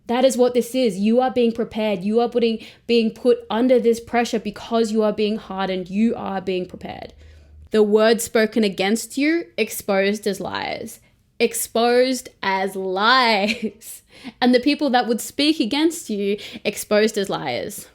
That is what this is. You are being prepared. You are being put under this pressure because you are being hardened. You are being prepared. The words spoken against you, exposed as lies. Exposed as lies. And the people that would speak against you, exposed as liars.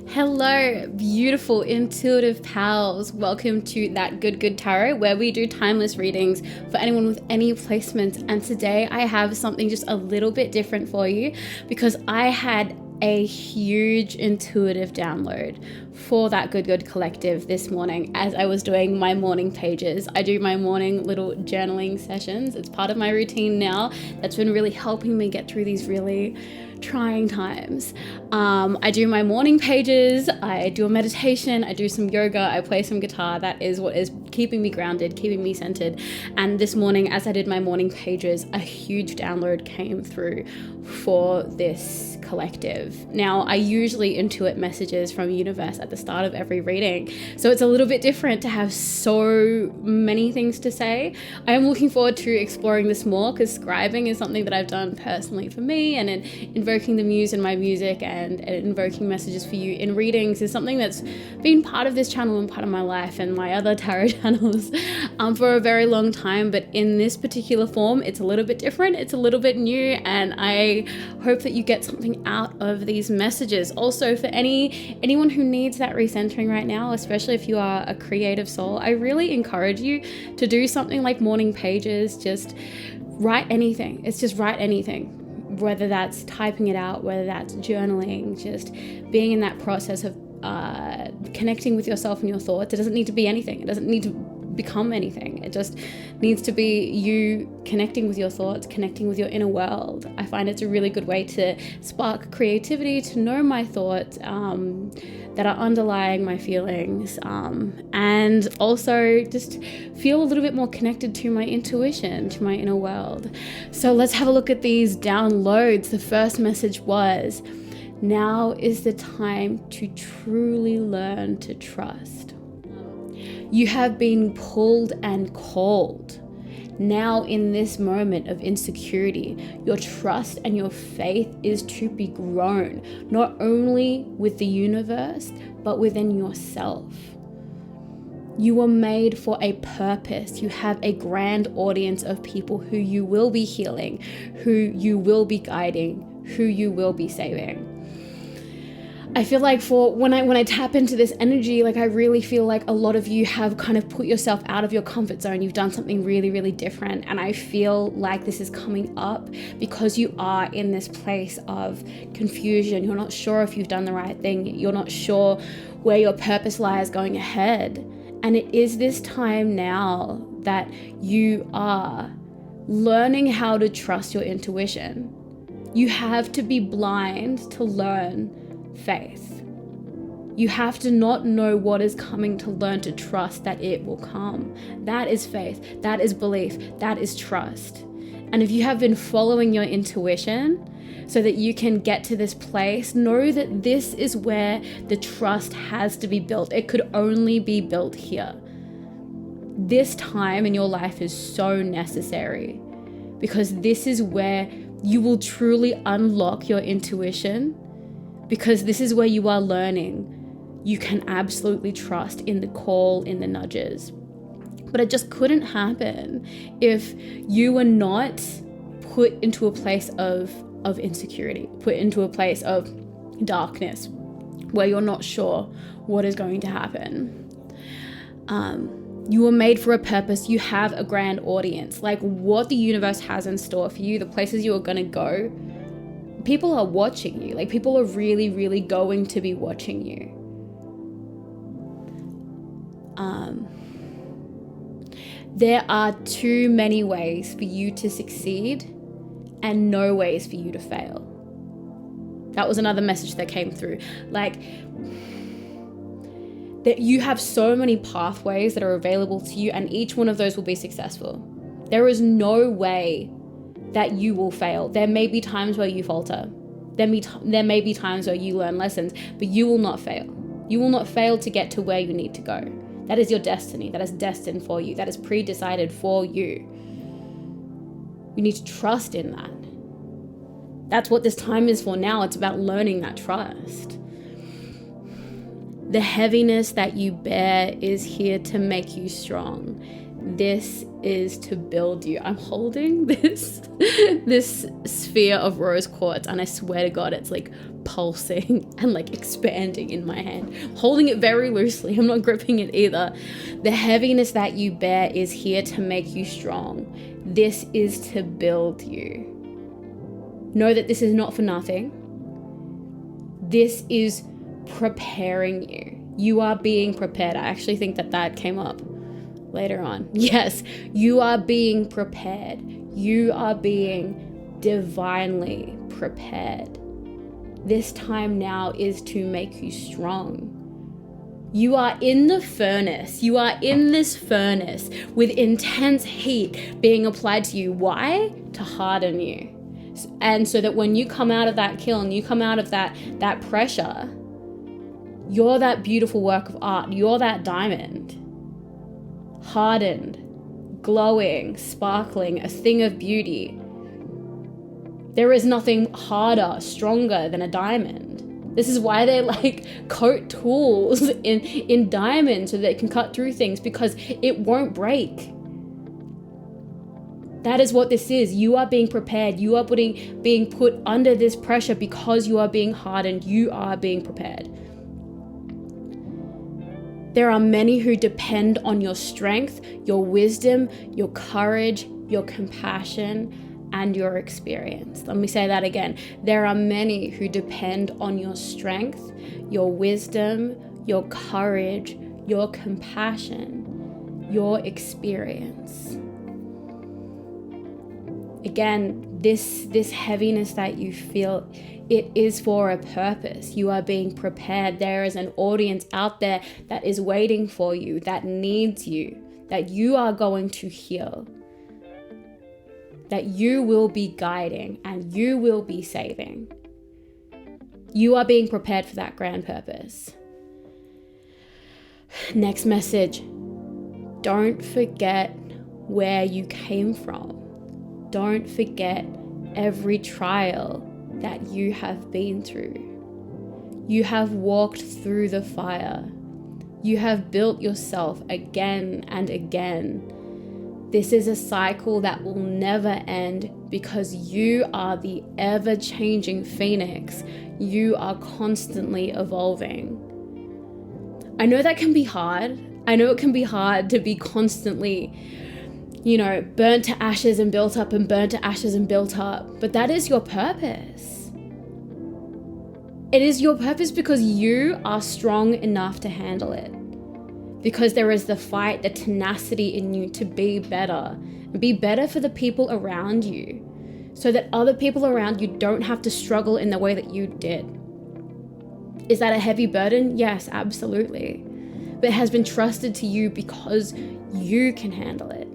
Hello, beautiful intuitive pals. Welcome to That Good Tarot, where we do timeless readings for anyone with any placements. And today I have something just a little bit different for you because I had a huge intuitive download for That Good Collective this morning as I was doing my morning pages. I do my morning little journaling sessions. It's part of my routine now. That's been really helping me get through these really trying times. I do my morning pages, I do a meditation, I do some yoga, I play some guitar. That is what is keeping me grounded, keeping me centered. And this morning, as I did my morning pages, a huge download came through for this collective. Now, I usually intuit messages from the universe at the start of every reading, so it's a little bit different to have so many things to say. I am looking forward to exploring this more because scribing is something that I've done personally for me, and invoking the muse in my music and invoking messages for you in readings is something that's been part of this channel and part of my life and my other tarot channels for a very long time. But in this particular form, it's a little bit different. It's a little bit new, and I hope that you get something out of these messages. Also, for anyone who needs that recentering right now, especially if you are a creative soul, I really encourage you to do something like morning pages. Just write anything. It's just write anything. Whether that's typing it out, whether that's journaling, just being in that process of connecting with yourself and your thoughts. It doesn't need to be anything. It doesn't need to become anything. It just needs to be you connecting with your thoughts, connecting with your inner world. I find it's a really good way to spark creativity, to know my thoughts that are underlying my feelings, and also just feel a little bit more connected to my intuition, to my inner world. So let's have a look at these downloads. The first message was, now is the time to truly learn to trust. You have been pulled and called. Now, in this moment of insecurity, your trust and your faith is to be grown, not only with the universe, but within yourself. You were made for a purpose. You have a grand audience of people who you will be healing, who you will be guiding, who you will be saving. I feel like when I tap into this energy, like I really feel like a lot of you have kind of put yourself out of your comfort zone. You've done something really, really different. And I feel like this is coming up because you are in this place of confusion. You're not sure if you've done the right thing. You're not sure where your purpose lies going ahead. And it is this time now that you are learning how to trust your intuition. You have to be blind to learn faith. You have to not know what is coming to learn to trust that it will come. That is faith. That is belief. That is trust. And if you have been following your intuition so that you can get to this place, know that this is where the trust has to be built. It could only be built here. This time in your life is so necessary because this is where you will truly unlock your intuition. Because this is where you are learning. You can absolutely trust in the call, in the nudges. But it just couldn't happen if you were not put into a place of insecurity, put into a place of darkness, where you're not sure what is going to happen. You were made for a purpose. You have a grand audience. Like what the universe has in store for you, the places you are going to go, people are watching you. Like people are really, really going to be watching you. There are too many ways for you to succeed and no ways for you to fail. That was another message that came through. Like that you have so many pathways that are available to you, and each one of those will be successful. There is no way that you will fail. There may be times where you falter. There may be times where you learn lessons, but you will not fail. You will not fail to get to where you need to go. That is your destiny. That is destined for you. That is pre-decided for you. You need to trust in that. That's what this time is for now. It's about learning that trust. The heaviness that you bear is here to make you strong. This is to build you. I'm holding this sphere of rose quartz, and I swear to God, it's like pulsing and like expanding in my hand. I'm holding it very loosely. I'm not gripping it either. The heaviness that you bear is here to make you strong. This is to build you. Know that this is not for nothing. This is preparing you. You are being prepared. I actually think that came up later on. Yes, you are being prepared. You are being divinely prepared. This time now is to make you strong. You are in the furnace. You are in this furnace with intense heat being applied to you. Why? To harden you. And so that when you come out of that kiln, you come out of that pressure, you're that beautiful work of art. You're that diamond. Hardened, glowing, sparkling, a thing of beauty. There is nothing harder, stronger than a diamond. This is why they like coat tools in diamonds so they can cut through things, because it won't break. That is what this is. You are being prepared. You are being put under this pressure because you are being hardened. You are being prepared. There are many who depend on your strength, your wisdom, your courage, your compassion, and your experience. Let me say that again. There are many who depend on your strength, your wisdom, your courage, your compassion, your experience. Again, this heaviness that you feel, it is for a purpose. You are being prepared. There is an audience out there that is waiting for you, that needs you, that you are going to heal, that you will be guiding and you will be saving. You are being prepared for that grand purpose. Next message. Don't forget where you came from. Don't forget every trial that you have been through. You have walked through the fire. You have built yourself again and again. This is a cycle that will never end because you are the ever-changing phoenix. You are constantly evolving. I know that can be hard. I know it can be hard to be constantly, burnt to ashes and built up and burnt to ashes and built up. But that is your purpose. It is your purpose because you are strong enough to handle it. Because there is the fight, the tenacity in you to be better. And be better for the people around you. So that other people around you don't have to struggle in the way that you did. Is that a heavy burden? Yes, absolutely. But it has been trusted to you because you can handle it.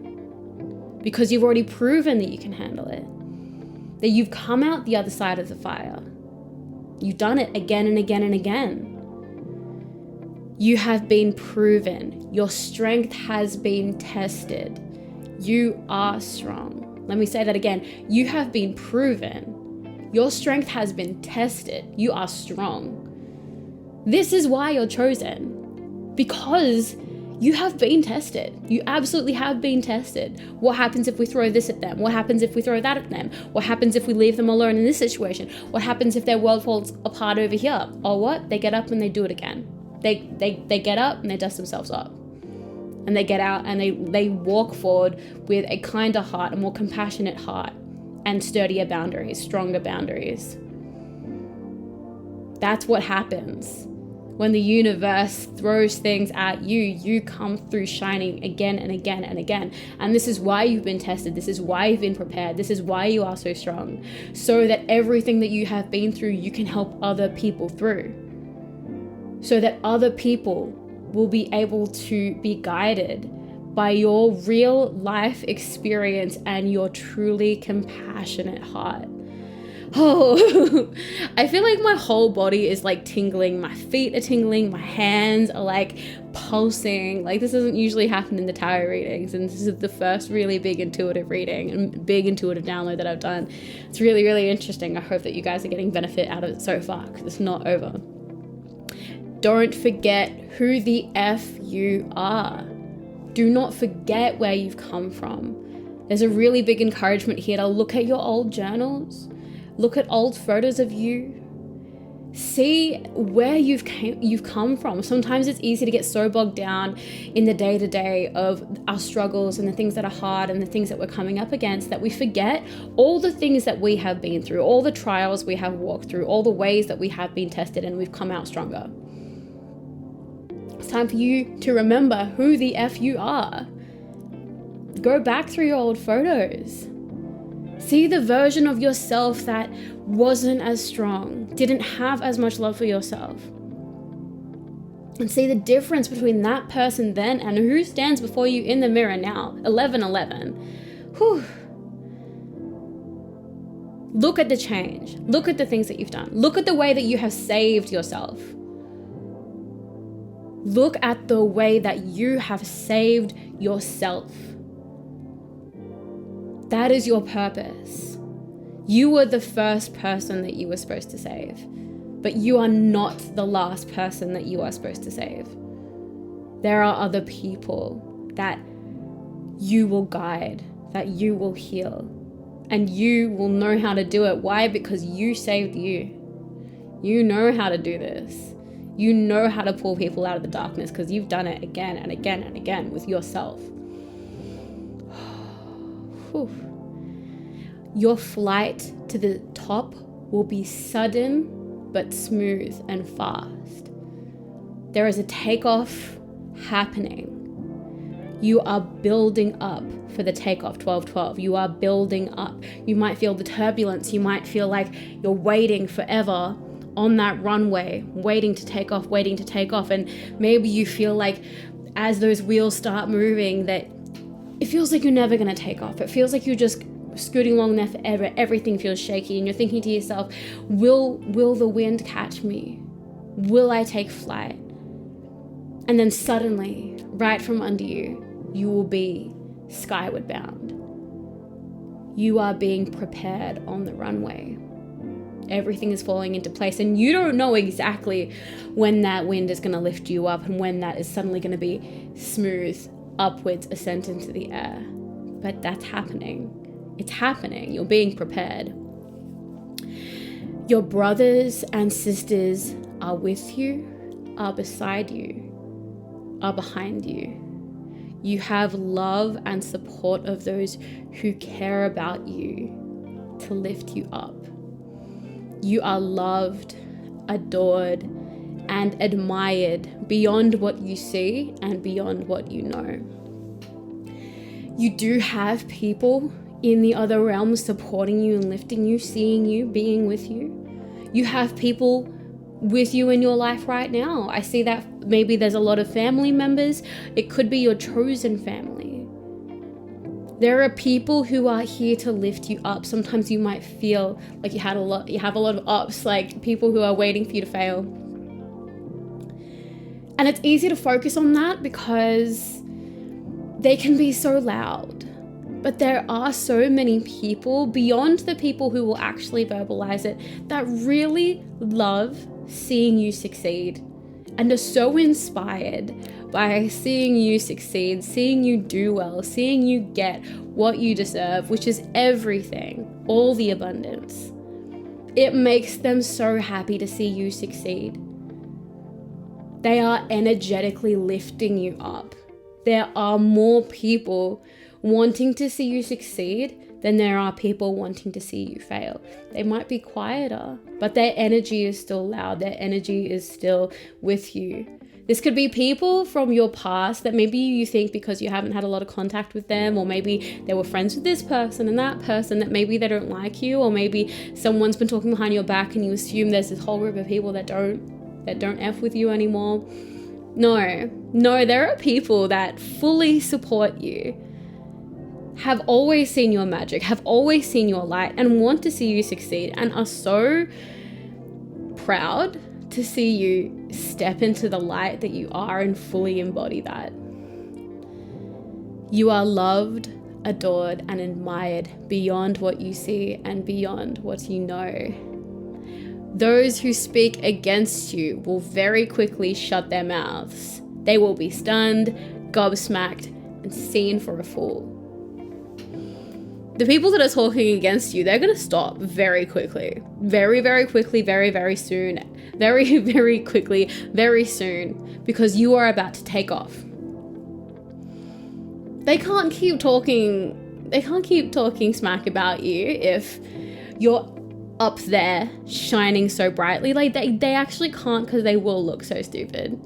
Because you've already proven that you can handle it. That you've come out the other side of the fire. You've done it again and again and again. You have been proven. Your strength has been tested. You are strong. Let me say that again. You have been proven. Your strength has been tested. You are strong. This is why you're chosen. Because you have been tested. You absolutely have been tested. What happens if we throw this at them? What happens if we throw that at them? What happens if we leave them alone in this situation? What happens if their world falls apart over here? Or what? They get up and they do it again. They get up and they dust themselves up. And they get out and they walk forward with a kinder heart, a more compassionate heart, and sturdier boundaries, stronger boundaries. That's what happens. When the universe throws things at you, you come through shining again and again and again. And this is why you've been tested. This is why you've been prepared. This is why you are so strong. So that everything that you have been through, you can help other people through. So that other people will be able to be guided by your real life experience and your truly compassionate heart. Oh, I feel like my whole body is like tingling. My feet are tingling. My hands are like pulsing. Like, this doesn't usually happen in the tarot readings. And this is the first really big intuitive reading and big intuitive download that I've done. It's really, really interesting. I hope that you guys are getting benefit out of it so far, because it's not over. Don't forget who the F you are. Do not forget where you've come from. There's a really big encouragement here to look at your old journals. Look at old photos of you. See where you've come from. Sometimes it's easy to get so bogged down in the day-to-day of our struggles and the things that are hard and the things that we're coming up against, that we forget all the things that we have been through, all the trials we have walked through, all the ways that we have been tested, and we've come out stronger. It's time for you to remember who the F you are. Go back through your old photos. See the version of yourself that wasn't as strong, didn't have as much love for yourself. And see the difference between that person then and who stands before you in the mirror now. 11:11. Whew. Look at the change. Look at the things that you've done. Look at the way that you have saved yourself. Look at the way that you have saved yourself. That is your purpose. You were the first person that you were supposed to save, but you are not the last person that you are supposed to save. There are other people that you will guide, that you will heal, and you will know how to do it. Why? Because you saved you. You know how to do this. You know how to pull people out of the darkness because you've done it again and again and again with yourself. Your flight to the top will be sudden but smooth and fast. There is a takeoff happening. You are building up for the takeoff. 12:12. You are building up. You might feel the turbulence. You might feel like you're waiting forever on that runway, waiting to take off. And maybe you feel like as those wheels start moving that it feels like you're never going to take off. It feels like you're just scooting along there forever. Everything feels shaky and you're thinking to yourself, will the wind catch me? Will I take flight? And then suddenly, right from under you, you will be skyward bound. You are being prepared on the runway. Everything is falling into place and you don't know exactly when that wind is going to lift you up and when that is suddenly going to be smooth upwards ascent into the air. But that's happening. It's happening. You're being prepared. Your brothers and sisters are with you, are beside you, are behind you. You have love and support of those who care about you to lift you up. You are loved, adored, and admired beyond what you see and beyond what you know. You do have people in the other realms supporting you and lifting you, seeing you, being with you. You have people with you in your life right now. I see that maybe there's a lot of family members. It could be your chosen family. There are people who are here to lift you up. Sometimes you might feel like you have a lot of ups, like people who are waiting for you to fail. And it's easy to focus on that because they can be so loud. But there are so many people beyond the people who will actually verbalize it that really love seeing you succeed and are so inspired by seeing you succeed, seeing you do well, seeing you get what you deserve, which is everything, all the abundance. It makes them so happy to see you succeed. They are energetically lifting you up. There are more people wanting to see you succeed than there are people wanting to see you fail. They might be quieter, but their energy is still loud. Their energy is still with you. This could be people from your past that maybe you think because you haven't had a lot of contact with them, or maybe they were friends with this person and that person, that maybe they don't like you, or maybe someone's been talking behind your back and you assume there's this whole group of people that don't F with you anymore. No, there are people that fully support you. have always seen your magic, have always seen your light, and want to see you succeed, and are so proud to see you step into the light that you are and fully embody that. You are loved, adored, and admired beyond what you see and beyond what you know. Those who speak against you will very quickly shut their mouths. They will be stunned, gobsmacked, and seen for a fool. The people that are talking against you, they're going to stop very quickly. Very, very quickly, very, very soon. Very, very quickly, very soon. Because you are about to take off. They can't keep talking smack about you if you're up there shining so brightly. Like they actually can't, because they will look so stupid.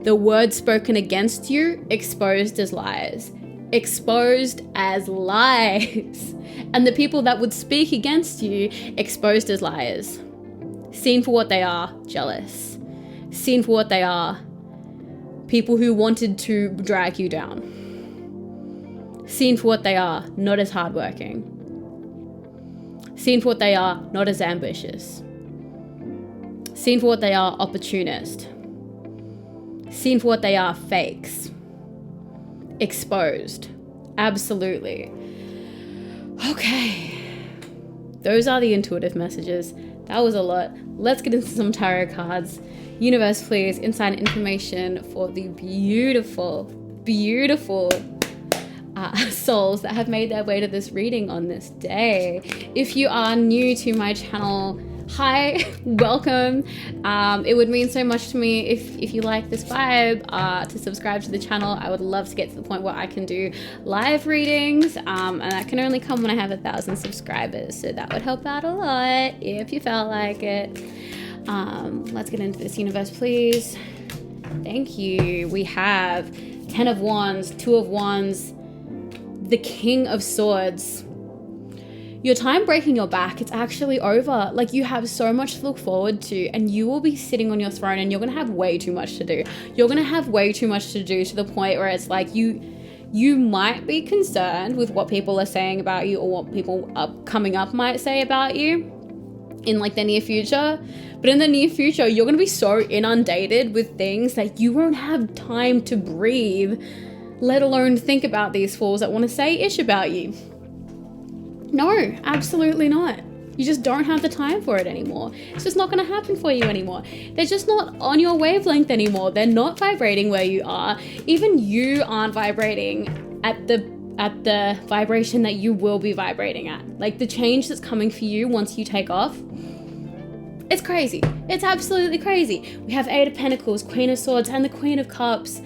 The words spoken against you, exposed as lies. Exposed as lies. And the people that would speak against you, exposed as liars. Seen for what they are, jealous. Seen for what they are, people who wanted to drag you down. Seen for what they are, not as hardworking. Seen for what they are, not as ambitious. Seen for what they are, opportunist. Seen for what they are, fakes. Exposed. Absolutely. Okay. Those are the intuitive messages. That was a lot. Let's get into some tarot cards. Universe, please, inside information for the beautiful, beautiful souls that have made their way to this reading on this day. If you are new to my channel, hi, welcome. It would mean so much to me if you like this vibe to subscribe to the channel. I would love to get to the point where I can do live readings, and that can only come when I have 1,000 subscribers, so that would help out a lot if you felt like it. Let's get into this, universe, please. Thank you. We have 10 of Wands, 2 of Wands, the King of Swords. Your time breaking your back, it's actually over. Like, you have so much to look forward to, and you will be sitting on your throne, and you're going to have way too much to do. You're going to have way too much to do, to the point where it's like you might be concerned with what people are saying about you, or what people coming up might say about you in like the near future. But in the near future, you're going to be so inundated with things that you won't have time to breathe, let alone think about these fools that want to say ish about you. No, absolutely not. You just don't have the time for it anymore. It's just not going to happen for you anymore. They're just not on your wavelength anymore. They're not vibrating where you are. Even you aren't vibrating at the vibration that you will be vibrating at. Like, the change that's coming for you once you take off, it's crazy. It's absolutely crazy. We have 8 of Pentacles, Queen of Swords, and the Queen of Cups.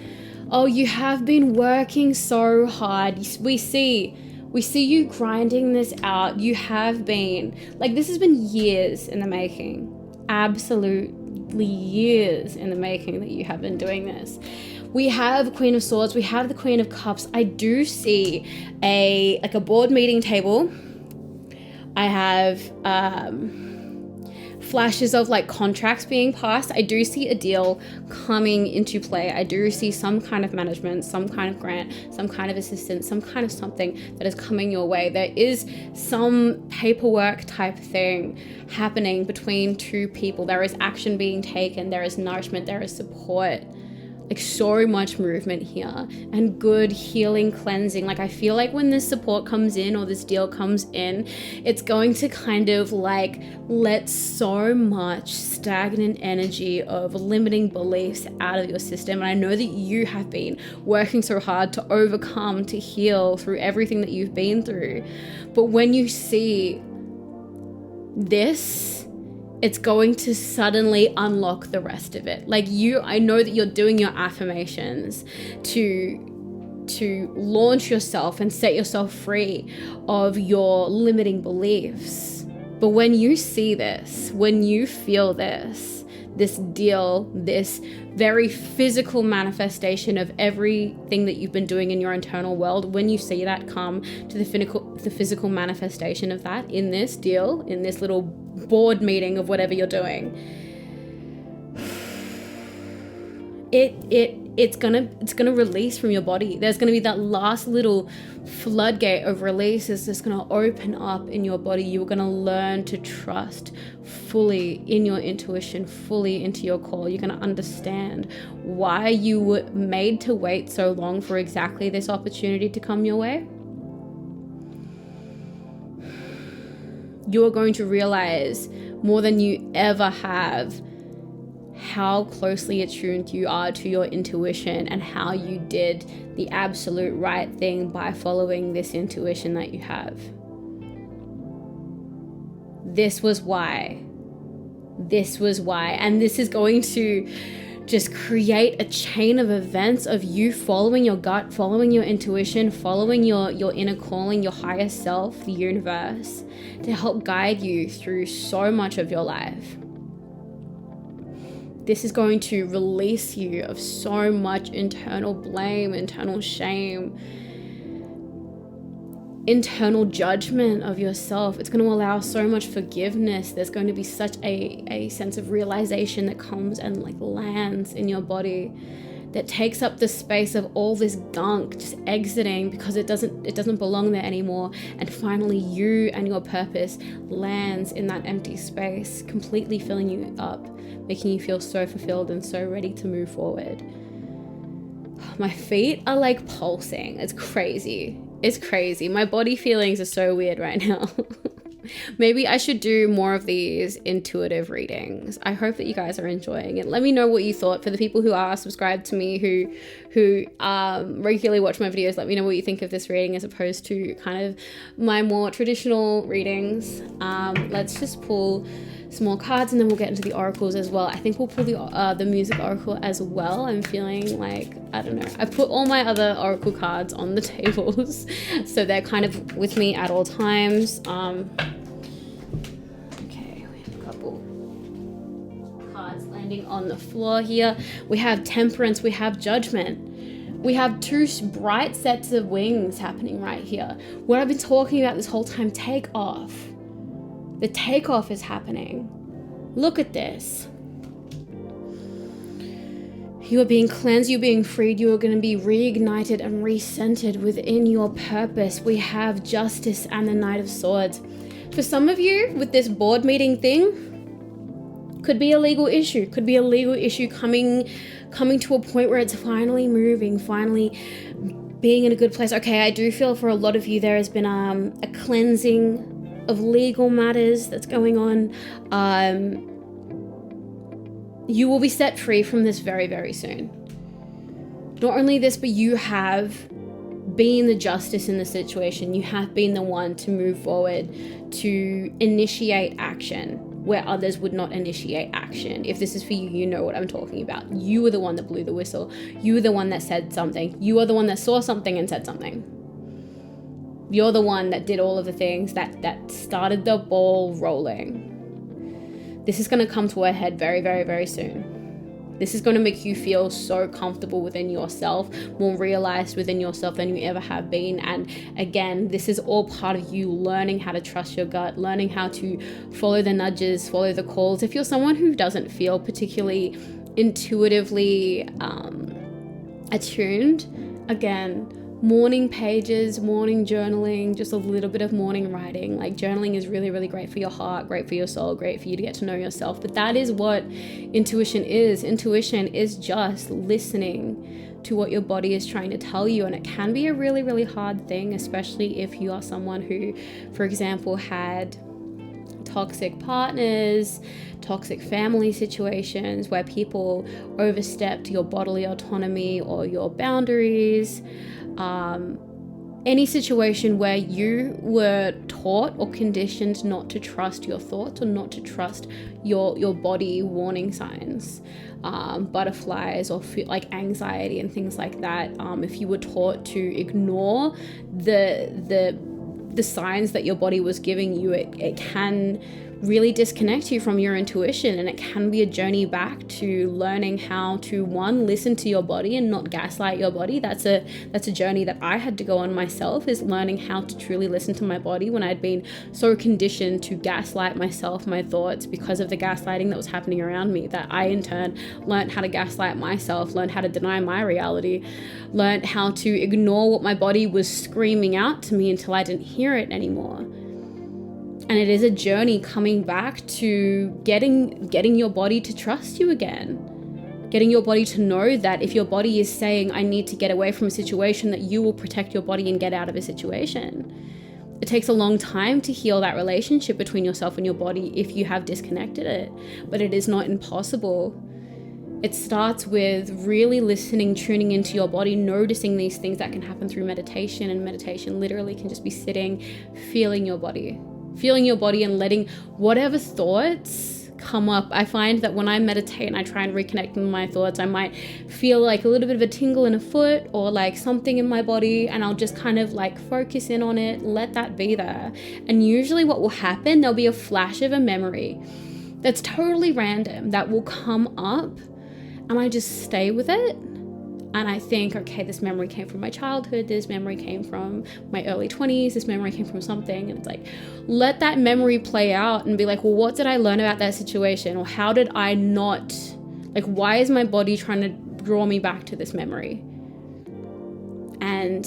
Oh, you have been working so hard. We see you grinding this out. You have been, like, this has been years in the making. Absolutely years in the making that you have been doing this. We have Queen of Swords. We have the Queen of Cups. I do see a board meeting table. I have flashes of like contracts being passed. I do see a deal coming into play. I do see some kind of management, some kind of grant, some kind of assistance, some kind of something that is coming your way. There is some paperwork type thing happening between 2 people. There is action being taken. There is nourishment. There is support. Like, so much movement here, and good healing, cleansing. Like, I feel like when this support comes in, or this deal comes in, it's going to kind of like let so much stagnant energy of limiting beliefs out of your system. And I know that you have been working so hard to overcome, to heal through everything that you've been through. But when you see this, it's going to suddenly unlock the rest of it. Like, I know that you're doing your affirmations to launch yourself and set yourself free of your limiting beliefs. But when you see this, when you feel this deal, this very physical manifestation of everything that you've been doing in your internal world, when you see that come to the physical manifestation of that in this deal, in this little board meeting of whatever you're doing, it it's gonna release from your body. There's gonna be that last little floodgate of release is just gonna open up in your body. You're gonna learn to trust fully in your intuition, fully into your call. You're gonna understand why you were made to wait so long for exactly this opportunity to come your way. You're going to realize more than you ever have how closely attuned you are to your intuition and how you did the absolute right thing by following this intuition that you have. This was why. And this is going to just create a chain of events of you following your gut, following your intuition, following your inner calling, your higher self, the universe, to help guide you through so much of your life. This is going to release you of so much internal blame, internal shame, internal judgment of yourself. It's going to allow so much forgiveness. There's going to be such a sense of realization that comes and like lands in your body, that takes up the space of all this gunk just exiting because it doesn't belong there anymore. And finally you and your purpose lands in that empty space, completely filling you up, making you feel so fulfilled and so ready to move forward. My feet are like pulsing. It's crazy. My body feelings are so weird right now. Maybe I should do more of these intuitive readings. I hope that you guys are enjoying it. Let me know what you thought. For the people who are subscribed to me, who regularly watch my videos, let me know what you think of this reading as opposed to kind of my more traditional readings. Let's just pull some more cards and then we'll get into the oracles as well. I think we'll pull the music oracle as well. I'm feeling like, I don't know, I put all my other oracle cards on the tables so they're kind of with me at all times. Okay, we have a couple cards landing on the floor here. We have temperance, we have judgment. We have two bright sets of wings happening right here. What I've been talking about this whole time, take off. The takeoff is happening. Look at this. You are being cleansed, you're being freed, you are going to be reignited and recentered within your purpose. We have justice and the Knight of Swords. For some of you, with this board meeting thing, could be a legal issue. Could be a legal issue coming to a point where it's finally moving, finally being in a good place. Okay, I do feel for a lot of you there has been a cleansing of legal matters that's going on. You will be set free from this very, very soon. Not only this, but you have been the justice in the situation. You have been the one to move forward, to initiate action where others would not initiate action. If this is for you, you know what I'm talking about. You were the one that blew the whistle. You were the one that said something. You are the one that saw something and said something. You're the one that did all of the things that started the ball rolling. This is going to come to a head very, very, very soon. This is going to make you feel so comfortable within yourself, more realized within yourself than you ever have been. And again, this is all part of you learning how to trust your gut, learning how to follow the nudges, follow the calls. If you're someone who doesn't feel particularly intuitively attuned, again, morning pages, morning journaling, just a little bit of morning writing. Like journaling is really, really great for your heart, great for your soul, great for you to get to know yourself. But that is what intuition is. Intuition is just listening to what your body is trying to tell you. And it can be a really, really hard thing, especially if you are someone who, for example, had toxic partners, toxic family situations where people overstepped your bodily autonomy or your boundaries. Any situation where you were taught or conditioned not to trust your thoughts or not to trust your body warning signs, butterflies or like anxiety and things like that. If you were taught to ignore the signs that your body was giving you, it can really disconnect you from your intuition. And it can be a journey back to learning how to, one, listen to your body and not gaslight your body. That's a journey that I had to go on myself, is learning how to truly listen to my body when I'd been so conditioned to gaslight myself, my thoughts, because of the gaslighting that was happening around me, that I in turn learned how to gaslight myself, learned how to deny my reality, learned how to ignore what my body was screaming out to me until I didn't hear it anymore. And it is a journey coming back to getting your body to trust you again. Getting your body to know that if your body is saying, I need to get away from a situation, that you will protect your body and get out of a situation. It takes a long time to heal that relationship between yourself and your body if you have disconnected it, but it is not impossible. It starts with really listening, tuning into your body, noticing these things that can happen through meditation. And meditation literally can just be sitting, feeling your body and letting whatever thoughts come up. I find that when I meditate and I try and reconnect with my thoughts, I might feel like a little bit of a tingle in a foot or like something in my body, and I'll just kind of like focus in on it, let that be there. And usually what will happen, there'll be a flash of a memory that's totally random that will come up, and I just stay with it. And I think, okay, this memory came from my childhood, this memory came from my early 20s, this memory came from something. And it's like, let that memory play out and be like, well, what did I learn about that situation? Or how did I not, like, why is my body trying to draw me back to this memory? And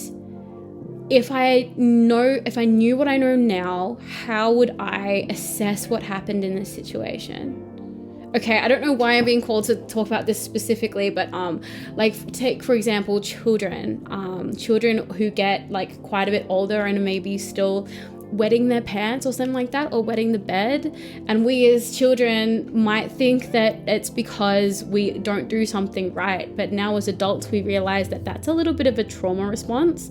if I knew what I know now, how would I assess what happened in this situation? Okay, I don't know why I'm being called to talk about this specifically, but like take, for example, children who get like quite a bit older and maybe still wetting their pants or something like that, or wetting the bed. And we as children might think that it's because we don't do something right. But now as adults, we realize that that's a little bit of a trauma response,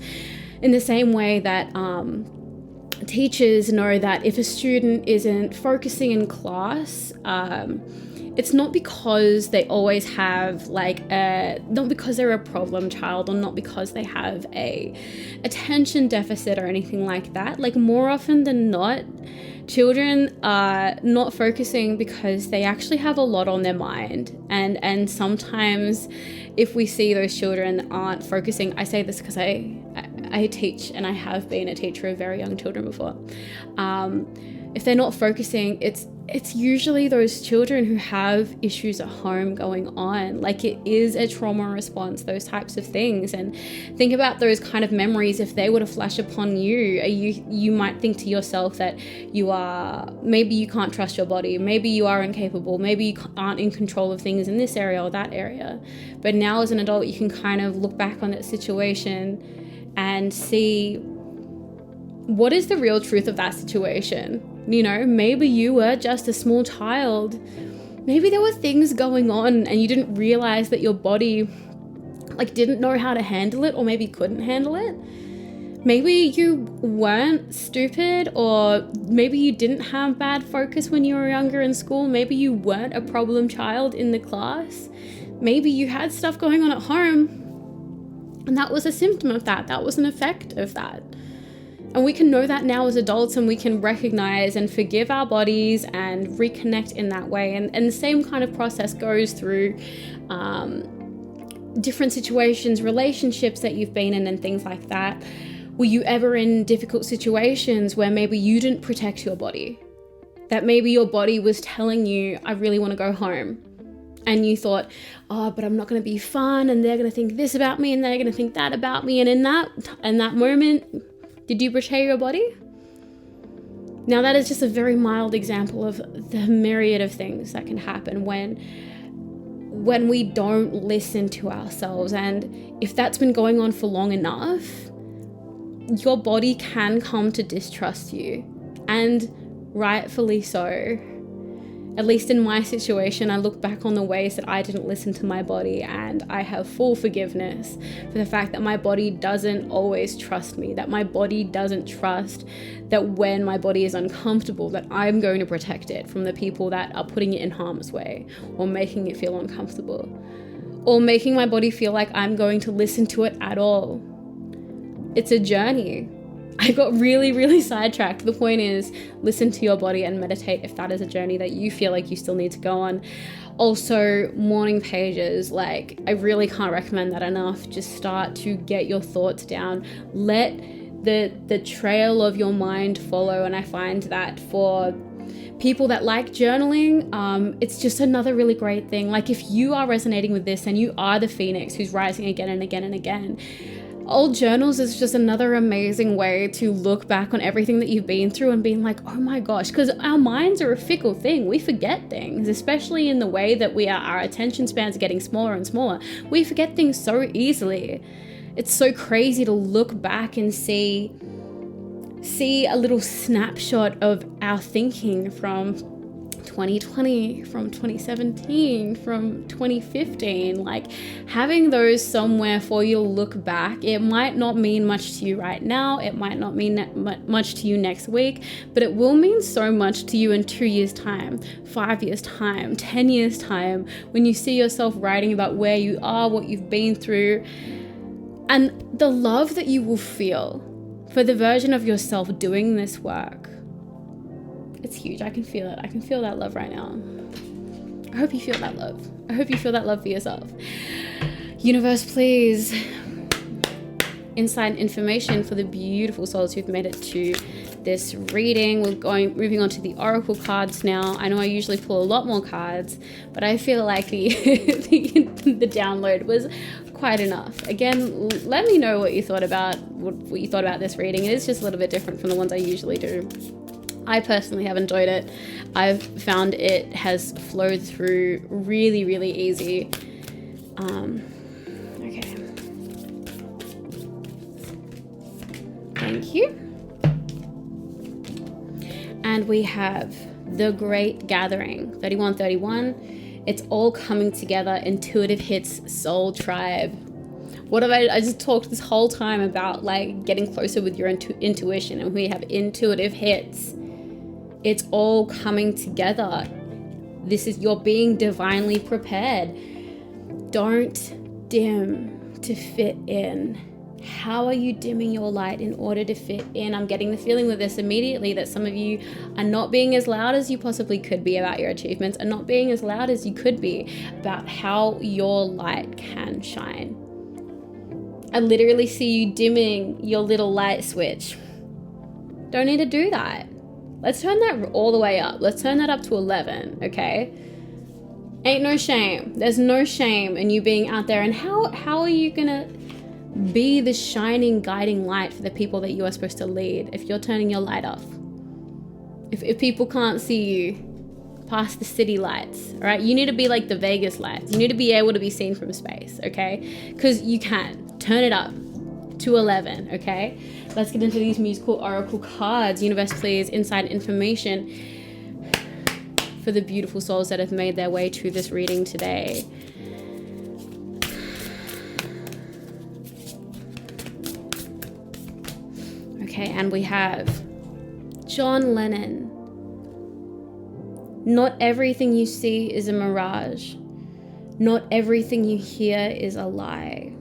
in the same way that teachers know that if a student isn't focusing in class, it's not because they always have not because they're a problem child, or not because they have a attention deficit or anything like that. Like, more often than not, children are not focusing because they actually have a lot on their mind. And sometimes if we see those children aren't focusing, I say this because I teach, and I have been a teacher of very young children before. If they're not focusing, it's usually those children who have issues at home going on. Like, it is a trauma response, those types of things. And think about those kind of memories. If they were to flash upon you might think to yourself that maybe you can't trust your body, maybe you are incapable, maybe you aren't in control of things in this area or that area. But now as an adult, you can kind of look back on that situation and see, what is the real truth of that situation? You know, maybe you were just a small child. Maybe there were things going on and you didn't realize that your body didn't know how to handle it, or maybe couldn't handle it. Maybe you weren't stupid, or maybe you didn't have bad focus when you were younger in school. Maybe you weren't a problem child in the class. Maybe you had stuff going on at home, and that was a symptom of that. That was an effect of that. And we can know that now as adults, and we can recognize and forgive our bodies and reconnect in that way. And the same kind of process goes through different situations, relationships that you've been in and things like that. Were you ever in difficult situations where maybe you didn't protect your body? That maybe your body was telling you, I really want to go home. And you thought, oh, but I'm not going to be fun, and they're going to think this about me, and they're going to think that about me. And in that moment, did you betray your body? Now, that is just a very mild example of the myriad of things that can happen when we don't listen to ourselves. And if that's been going on for long enough, your body can come to distrust you, and rightfully so. At least in my situation, I look back on the ways that I didn't listen to my body, and I have full forgiveness for the fact that my body doesn't always trust me, that my body doesn't trust that when my body is uncomfortable, that I'm going to protect it from the people that are putting it in harm's way, or making it feel uncomfortable, or making my body feel like I'm going to listen to it at all. It's a journey. I got really, really sidetracked. The point is, listen to your body and meditate if that is a journey that you feel like you still need to go on. Also, morning pages, like, I really can't recommend that enough. Just start to get your thoughts down. Let the trail of your mind follow. And I find that for people that like journaling, it's just another really great thing. Like, if you are resonating with this and you are the phoenix who's rising again and again and again, old journals is just another amazing way to look back on everything that you've been through and being like, oh my gosh, because our minds are a fickle thing. We forget things, especially in the way that our attention spans are getting smaller and smaller. We forget things so easily. It's so crazy to look back and see a little snapshot of our thinking from 2020, from 2017, from 2015, like having those somewhere for you to look back. It might not mean much to you right now. It might not mean much to you next week, but it will mean so much to you in 2 years' time, 5 years' time, 10 years' time, when you see yourself writing about where you are, what you've been through, and the love that you will feel for the version of yourself doing this work. It's huge. I can feel it. I can feel that love right now. I hope you feel that love. I hope you feel that love for yourself. Universe, please. Insight and information for the beautiful souls who've made it to this reading. Moving on to the oracle cards now. I know I usually pull a lot more cards, but I feel like the download was quite enough. Again, let me know what you thought about this reading. It is just a little bit different from the ones I usually do. I personally have enjoyed it. I've found it has flowed through really, really easy. Okay. Thank you. And we have The Great Gathering, 3131. It's all coming together. Intuitive hits, soul tribe. I just talked this whole time about like getting closer with your intuition, and we have intuitive hits. It's all coming together. You're being divinely prepared. Don't dim to fit in. How are you dimming your light in order to fit in? I'm getting the feeling with this immediately that some of you are not being as loud as you possibly could be about your achievements, and not being as loud as you could be about how your light can shine. I literally see you dimming your little light switch. Don't need to do that. Let's turn that all the way up. Let's turn that up to 11, okay? Ain't no shame. There's no shame in you being out there. And how are you gonna be the shining, guiding light for the people that you are supposed to lead if you're turning your light off? If people can't see you past the city lights, all right? You need to be like the Vegas lights. You need to be able to be seen from space, okay? Because you can. Turn it up to 11, okay? Let's get into these musical oracle cards. Universe, please, inside information for the beautiful souls that have made their way to this reading today. Okay, and we have John Lennon. Not everything you see is a mirage. Not everything you hear is a lie.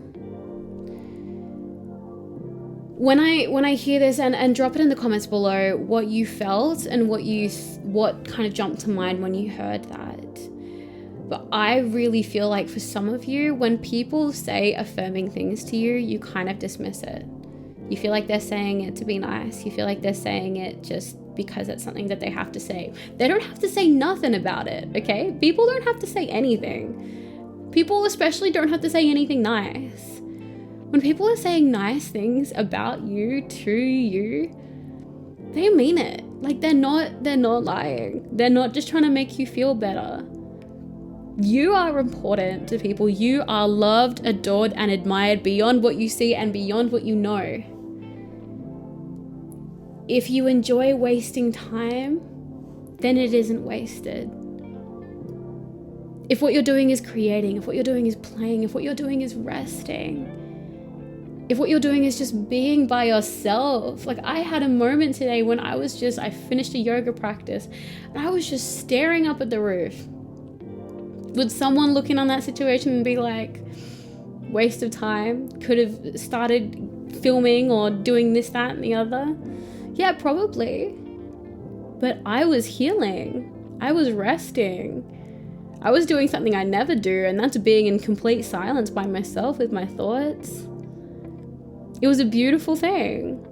When I hear this, and drop it in the comments below what you felt and what kind of jumped to mind when you heard that. But I really feel like for some of you, when people say affirming things to you, you kind of dismiss it. You feel like they're saying it to be nice. You feel like they're saying it just because it's something that they have to say. They don't have to say nothing about it, okay? People don't have to say anything. People especially don't have to say anything nice. When people are saying nice things about you, to you, they mean it. Like, they're not lying. They're not just trying to make you feel better. You are important to people. You are loved, adored, and admired beyond what you see and beyond what you know. If you enjoy wasting time, then it isn't wasted. If what you're doing is creating, if what you're doing is playing, if what you're doing is resting, if what you're doing is just being by yourself. Like, I had a moment today when I finished a yoga practice and I was just staring up at the roof. Would someone looking on that situation and be like, waste of time, could have started filming or doing this, that, and the other? Yeah, probably. But I was healing. I was resting. I was doing something I never do, and that's being in complete silence by myself with my thoughts. It was a beautiful thing.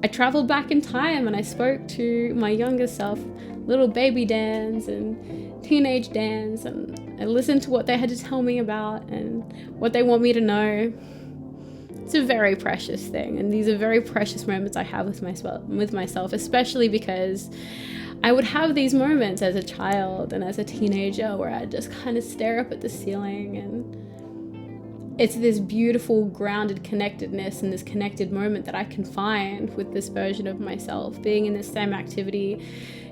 I traveled back in time and I spoke to my younger self, little baby Dans and teenage Dans, and I listened to what they had to tell me about and what they want me to know. It's a very precious thing, and these are very precious moments I have with myself, especially because I would have these moments as a child and as a teenager where I'd just kind of stare up at the ceiling, and it's this beautiful grounded connectedness and this connected moment that I can find with this version of myself being in this same activity,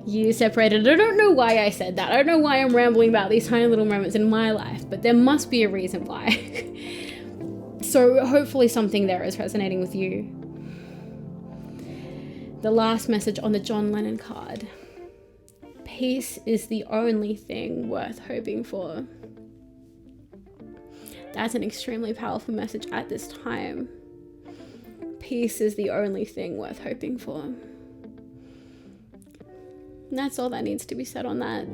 years separated. I don't know why I said that. I don't know why I'm rambling about these tiny little moments in my life, but there must be a reason why. So hopefully something there is resonating with you. The last message on the John Lennon card. Peace is the only thing worth hoping for. That's an extremely powerful message at this time. Peace is the only thing worth hoping for. And that's all that needs to be said on that.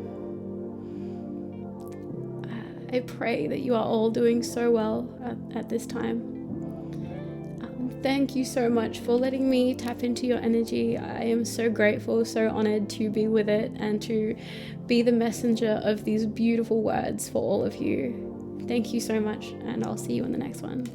I pray that you are all doing so well at this time. Thank you so much for letting me tap into your energy. I am so grateful, so honored to be with it and to be the messenger of these beautiful words for all of you. Thank you so much, and I'll see you in the next one.